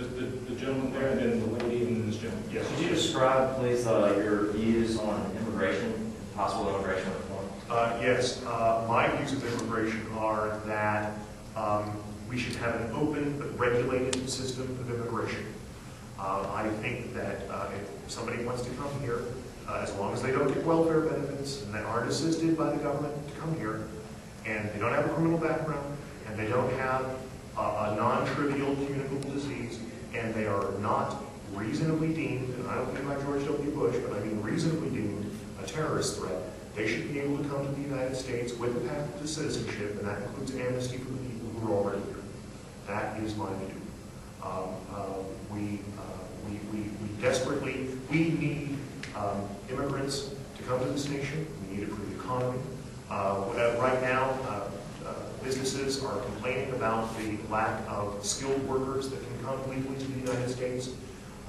The gentleman there, and then the lady, and then this gentleman. Yes. Could you describe, please, your views on immigration, possible immigration reform? Yes. My views of immigration are that we should have an open but regulated system of immigration. I think that if somebody wants to come here, as long as they don't get welfare benefits and they aren't assisted by the government to come here, and they don't have a criminal background, and they don't have a non-trivial communicable disease, and they are not reasonably deemed, and I don't mean by George W. Bush, but I mean reasonably deemed a terrorist threat, they should be able to come to the United States with a path to citizenship, and that includes amnesty for the people who are already here. That is my view. We desperately, we need immigrants to come to this nation. We need it for the economy. Right now, businesses are complaining about the lack of skilled workers that can come legally to the United States.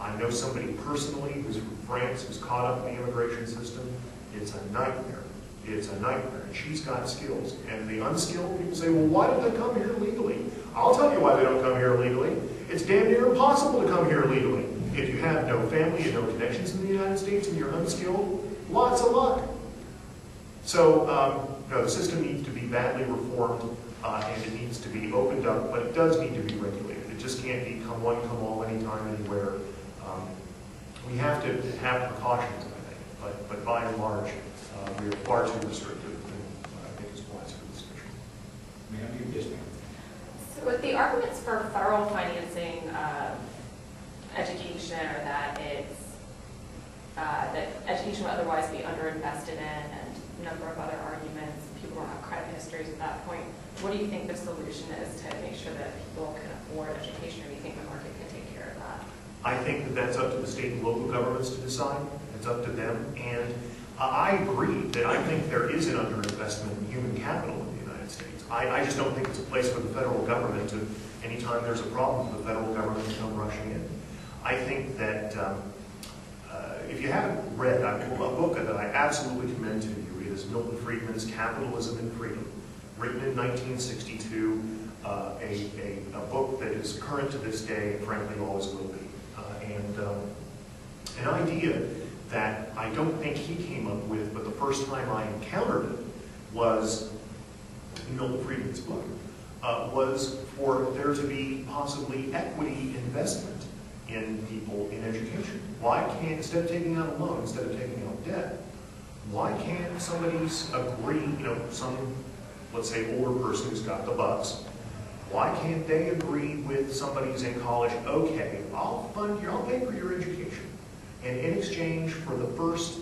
I know somebody personally who's from France who's caught up in the immigration system. It's a nightmare. It's a nightmare. And she's got skills. And the unskilled people say, well, why don't they come here legally? I'll tell you why they don't come here legally. It's damn near impossible to come here legally. If you have no family and no connections in the United States and you're unskilled, lots of luck. So, no, the system needs to be badly reformed and it needs to be opened up, but it does need to be regulated. It just can't be come one, come all, anytime, anywhere. We have to have precautions, I think, but by and large, we are far too restrictive than I think is wise for this nation. Ma'am, yes, ma'am. So with the arguments for federal financing education, or that that education will otherwise be underinvested in, and a number of other arguments, people don't have credit histories at that point, what do you think the solution is to make sure that people can afford education, or do you think the market can take care of that? I think that that's up to the state and local governments to decide. It's up to them. And I agree that I think there is an underinvestment in human capital in the United States. I just don't think it's a place for the federal government to, anytime there's a problem, the federal government to come rushing in. I think that if you haven't read a book that I absolutely commend to you is Milton Friedman's Capitalism and Freedom, written in 1962, a book that is current to this day and frankly always will be. An idea that I don't think he came up with, but the first time I encountered it was in Milton Friedman's book, was for there to be possibly equity investment in people in education. Why can't, instead of taking out a loan, instead of taking out debt, why can't somebody agree, some, let's say, older person who's got the bucks, why can't they agree with somebody who's in college, okay, I'll pay for your education. And in exchange for the first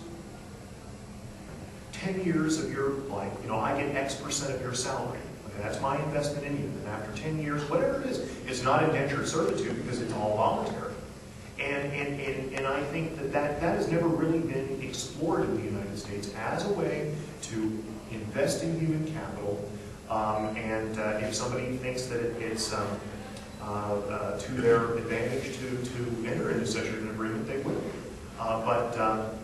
10 years of your life, I get X% of your salary. Okay, that's my investment in you. And after 10 years, whatever it is, it's not indentured servitude because it's all voluntary. And I think that has never really been explored in the United States as a way to invest in human capital. If somebody thinks that it's to their advantage to enter into such an agreement, they will. But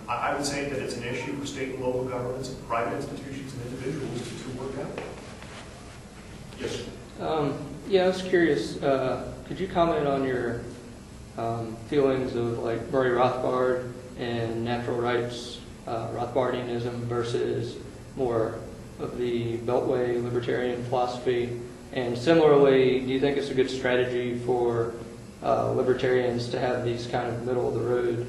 I would say that it's an issue for state and local governments, and private institutions, and individuals to work out. Yes. Yeah, I was curious. Could you comment on your feelings of like Murray Rothbard and natural rights Rothbardianism versus more of the Beltway libertarian philosophy? And similarly, do you think it's a good strategy for libertarians to have these kind of middle-of-the-road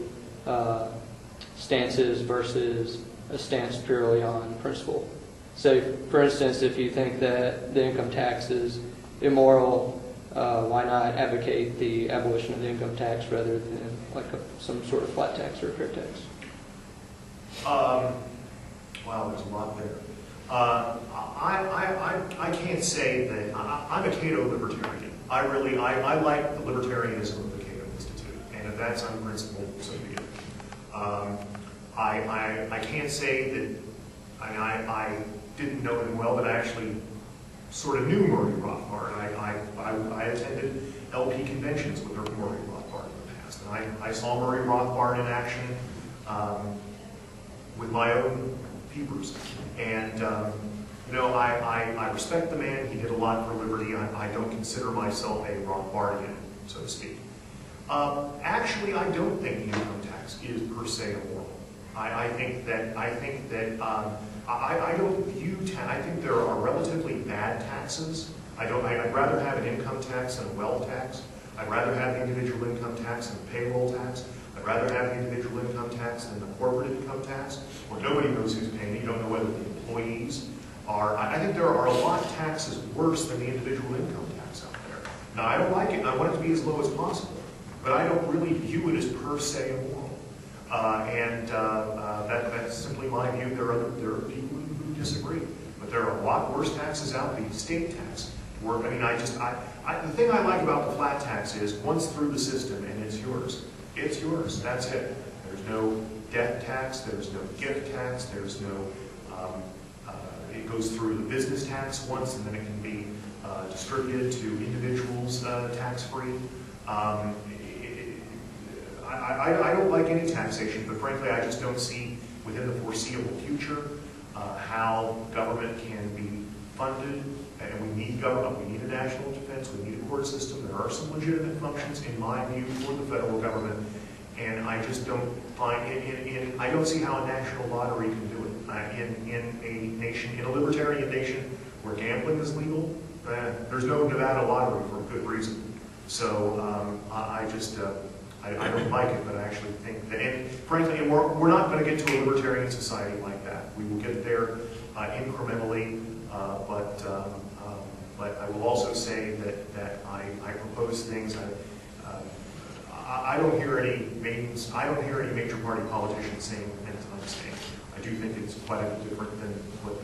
stances versus a stance purely on principle? So, for instance, if you think that the income tax is immoral, why not advocate the abolition of the income tax rather than like some sort of flat tax or a fair tax? Wow, there's a lot there. I can't say that I'm a Cato libertarian. I like the libertarianism of the Cato Institute, and if that's unprincipled, so be it. I can't say that. I didn't know him well, but I actually sort of knew Murray Rothbard. I attended LP conventions with Murray Rothbard in the past, and I saw Murray Rothbard in action with my own peepers. And I respect the man. He did a lot for liberty. I don't consider myself a Rothbardian, so to speak. Actually, I don't think income tax is per se immoral. I think that I don't view I think there are relatively bad taxes. I'd rather have an income tax than a wealth tax. I'd rather have the individual income tax than the payroll tax. I'd rather have the individual income tax than the corporate income tax, where nobody knows who's paying it. You don't know whether the employees are. I think there are a lot of taxes worse than the individual income tax out there. Now, I don't like it, and I want it to be as low as possible, but I don't really view it as per se immoral. That's simply my view. There are people who disagree, but there are a lot worse taxes out there. The estate tax. The thing I like about the flat tax is once through the system and it's yours. It's yours. That's it. There's no death tax. There's no gift tax. There's no. It goes through the business tax once, and then it can be distributed to individuals tax-free. I don't like any taxation, but frankly, I just don't see within the foreseeable future how government can be funded. And we need government. We need a national defense. We need a court system. There are some legitimate functions, in my view, for the federal government, and I just don't find I don't see how a national lottery can do it. In a libertarian nation where gambling is legal, there's no Nevada lottery for a good reason. So I don't like it, but I actually think that, and frankly, we're not going to get to a libertarian society like that. We will get there incrementally, but I will also say that I propose things. I don't hear any major party politicians saying anything I'm saying. I do think it's quite a bit different than what